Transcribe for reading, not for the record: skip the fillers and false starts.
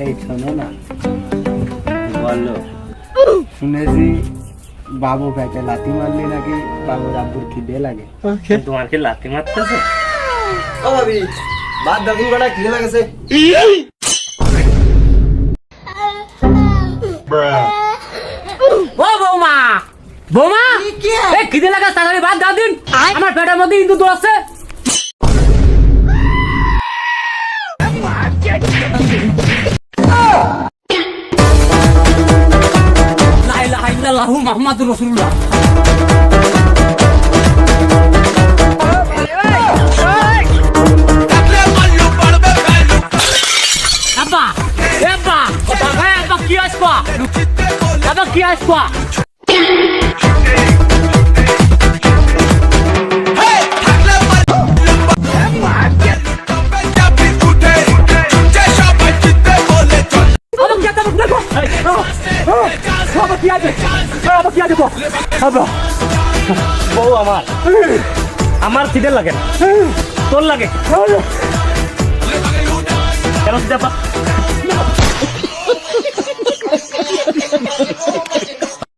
এই শোনো না, বলো। শুনেছি বাবু পেটে লাথি মারলি নাকি বাবুর আব্বুর খিদে লাগে। তোমার কি লাথি মারতেছে? ও ভাবি, বাদ দাদু বেটা খিদে লাগেছে। ও বৌমা, বৌমা এই খিদে লাগা তাড়াতাড়ি ভাত দাও দিন, আমার পেটের মধ্যে ইন্দু দৌড়াচ্ছে। লা ইলাহা ইল্লাল্লাহু মুহাম্মাদুর রাসূলুল্লাহ। আব্বা, আব্বা, আব্বা কি আসবা? আব্বা কি আসবা? বউ আমার খিদে লাগে না, তোর লাগে কেন?